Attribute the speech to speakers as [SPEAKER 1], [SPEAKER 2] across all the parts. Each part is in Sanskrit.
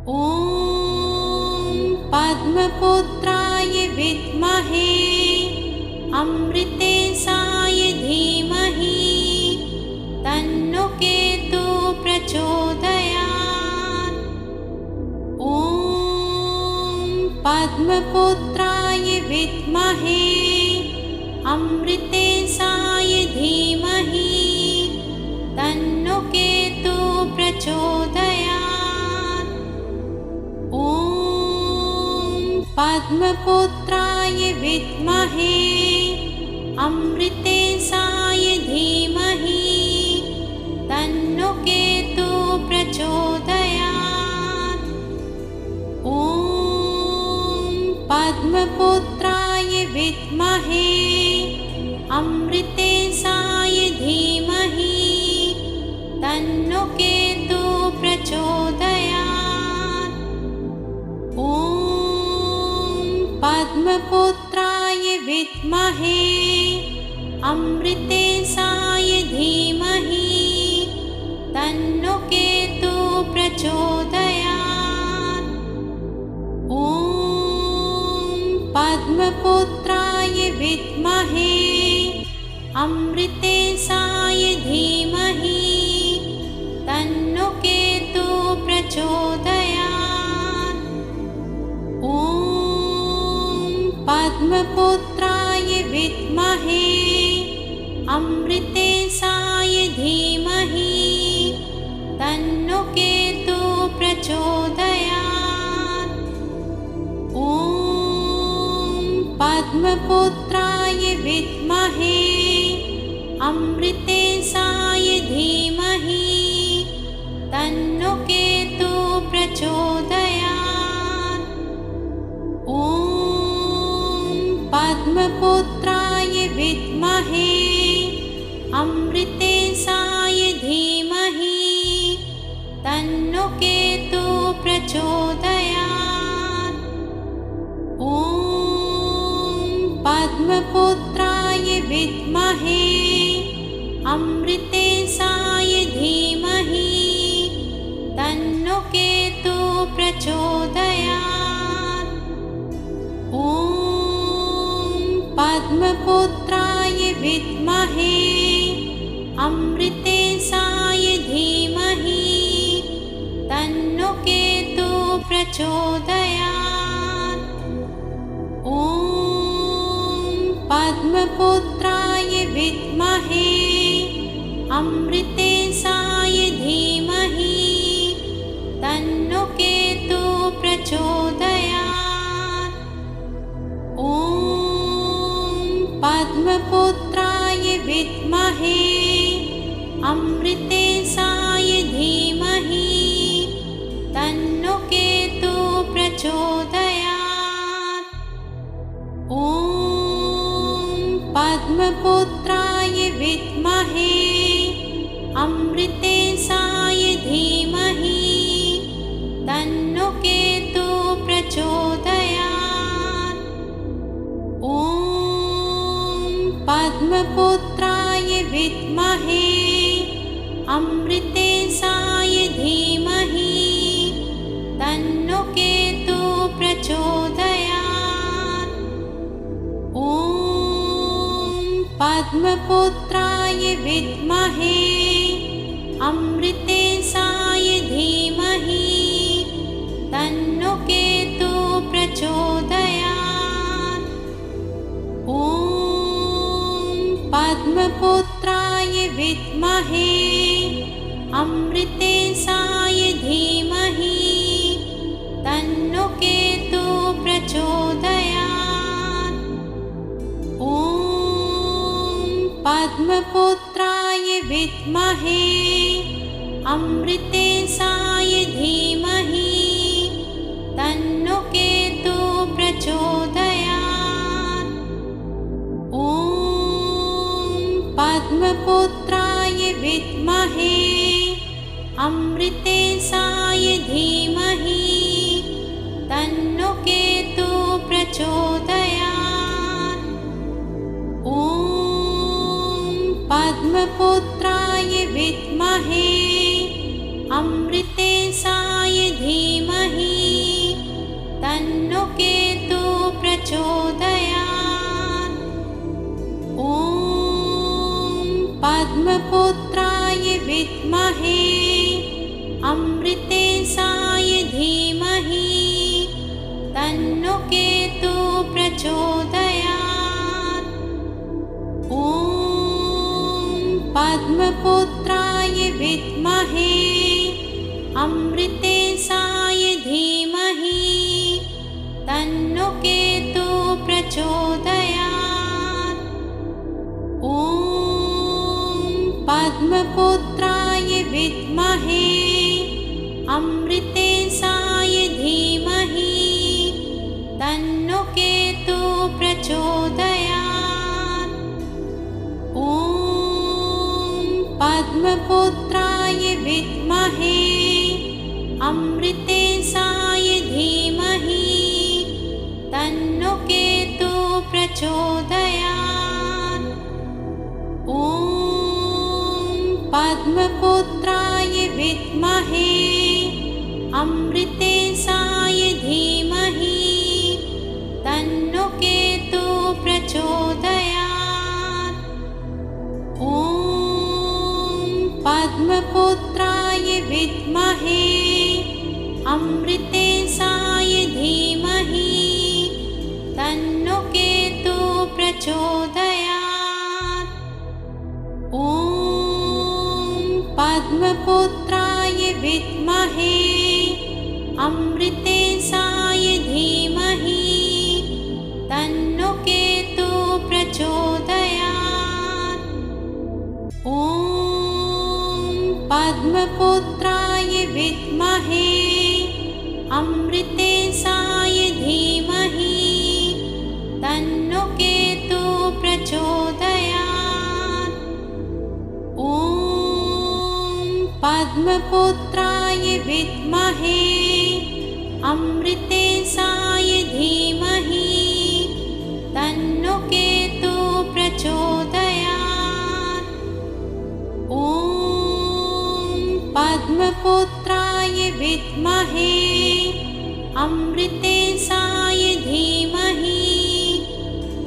[SPEAKER 1] ॐ पद्मपुत्राय विद्महे अमृतेशाय धीमहि तन्नो केतु प्रचोदयात्। ॐ पद्मपुत्राय विद्महे अमृतेशाय धीमहि तन्नो केतु प्रचोदयात्। ॐ पद्मपुत्राय विद्महे अमृतेशाय धीमहि तन्नो केतु प्रचोदयात्। ॐ पद्मपुत्राय विद्महे अमृतेशाय धीमहि तन्नो केतु प्रचोदयात्। ॐ पद्मपुत्राय विद्महे अमृतेशाय धीमहि तन्नो केतु प्रचोदयात्। ॐ पद्मपुत्राय विद्महे अमृतेशाय धीमहि तन्नो केतु प्रचोदयात्। ॐ पद्मपुत्राय विद्महे अमृतेशाय धीमहि तन्नो केतु प्रचोदयात्। ॐ पद्मपुत्राय विद्महे अमृतेशाय धीमहि तन्नो केतु प्रचोदयात्। ॐ पद्मपुत्राय विद्महे अमृतेशाय धीमहि तन्नो केतु प्रचोदयात्। ॐ पद्मपुत्राय विद्महे अमृतेशाय धीमहि तन्नो केतु प्रचोदयात्। ॐ पद्मपुत्राय विद्महे अमृतेशाय धीमहि तन्नो केतु प्रचोदयात्। ॐ पद्मपुत्राय विद्महे अमृतेशाय धीमहि तन्नो केतु प्रचोदयात्। ॐ पद्मपुत्राय विद्महे अमृतेशाय धीमहि तन्नो केतु प्रचोदयात्। ॐ पद्मपुत्राय विद्महे अमृतेशाय धीमहि तन्नो केतु प्रचोदयात्। ॐ पद्मपुत्राय विद्महे अमृतेशाय धीमहि तन्नो केतु प्रचोदयात्। ॐ पद्मपुत्राय विद्महे अमृतेशाय धीमहि तन्नो केतु प्रचोदयात्। ॐ पद्मपुत्राय विद्महे अमृतेशाय धीमहि तन्नो केतु प्रचोदयात्। ॐ पद्मपुत्राय विद्महे अमृतेशाय धीमहि तन्नो केतु प्रचोदयात्। ॐ पद्मपुत्राय विद्महे अमृतेशाय धीमहि तन्नो केतु प्रचोदयात्। ॐ पद्मपुत्राय विद्महे अमृतेशाय धीमहि तन्नो केतु प्रचोदयात्। ॐ पद्मपुत्राय विद्महे अमृतेशाय धीमहि तन्नो केतु प्रचोदयात्। ॐ पद्मपुत्राय विद्महे अमृतेशाय धीमहि तन्नो केतु प्रचोदयात्। ॐ पद्मपुत्राय विद्महे अमृतेशाय धीमहि तन्नो केतु प्रचोदयात्। ॐ पद्मपुत्राय विद्महे अमृतेशाय धीमहि तन्नो केतु प्रचोदयात्। ॐ पद्मपुत्राय विद्महे अमृतेशाय धीमहि तन्नो केतु प्रचोदयात्। ॐ पद्मपुत्राय विद्महे अमृतेशाय धीमहि तन्नो केतु प्रचोदयात्। ॐ पद्मपुत्राय विद्महे अमृतेशाय धीमहि तन्नो केतु प्रचोदयात्। ॐ पद्मपुत्राय विद्महे अमृतेशाय धीमहि तन्नो केतु प्रचोदयात्। ॐ पद्मपुत्राय विद्महे अमृतेशाय धीमहि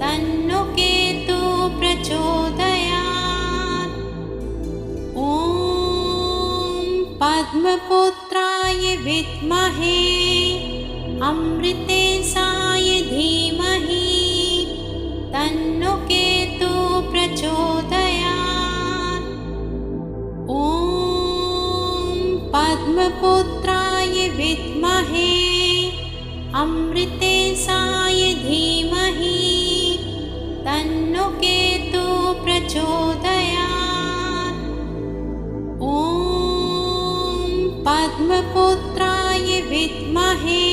[SPEAKER 1] तन्नो केतु प्रचोदयात्। ॐ पद्मपुत्राय विद्महे अमृतेशाय धीमहि तन्नो केतु प्रचोदयात्। ॐ पद्मपुत्राय विद्महे अमृतेशाय धीमहि तन्नो केतु प्रचोदयात्। ॐ पद्मपुत्राय विद्महे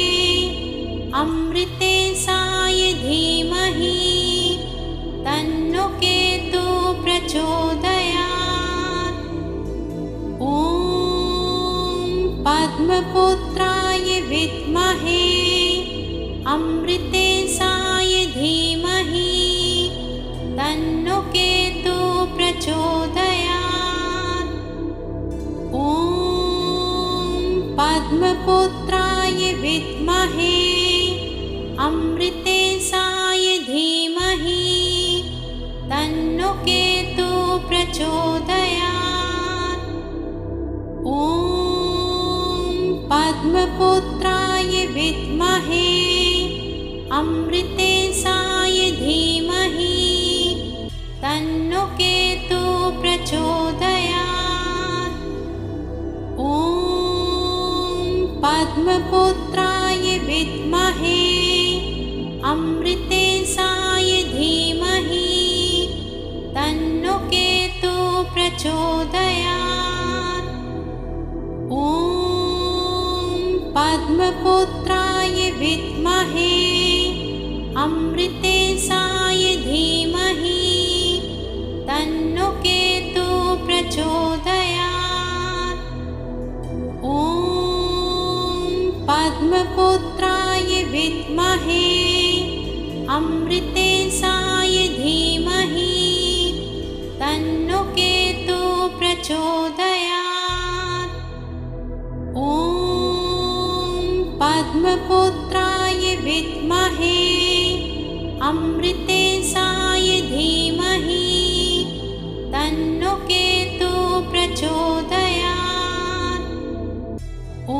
[SPEAKER 1] अमृतेशाय धीमहि तन्नो केतु प्रचोदयात्। ॐ पद्मपुत्राय विद्महे अमृतेशाय धीमहि तन्नो केतु प्रचोदयात्। ॐ पद्मपुत्राय विद्महे अमृतेशाय धीमहि तन्नो केतु प्रचोदयात्। ॐ पद्मपुत्राय विद्महे अमृतेशाय धीमहि तन्नो केतु प्रचोदयात्। ॐ पद्मपुत्राय विद्महे अमृतेशाय धीमहि तन्नो केतु प्रचोदयात्। ॐ पद्मपुत्राय विद्महे अमृतेशाय धीमहि तन्नो केतु प्रचोदयात्। ॐ पद्मपुत्राय विद्महे अमृतेशाय धीमहि तन्नो केतु प्रचोदयात्। ॐ पद्मपुत्राय विद्महे अमृतेशाय धीमहि तन्नो केतु प्रचोदयात्। ॐ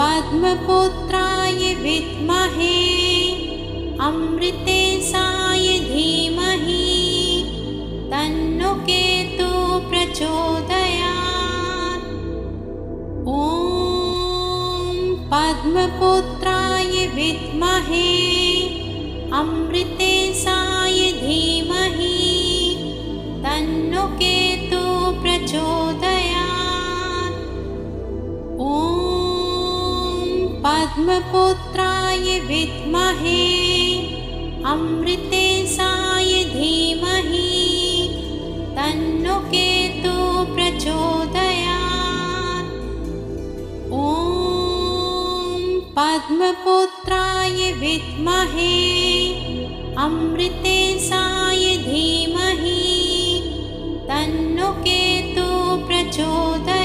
[SPEAKER 1] पद्मपुत्राय विद्महे अमृतेशाय धीमहि तन्नो केतु प्रचोदयात्। ॐ पद्मपुत्राय विद्महे अमृतेशाय धीमहि तन्नो केतु प्रचोदयात्। ॐ पद्मपुत्राय विद्महे अमृतेशाय धीमहि तन्नो केतु प्रचोदयात्। ॐ पद्मपुत्राय विद्महे अमृतेशाय धीमहि तन्नो केतु प्रचोदयात्।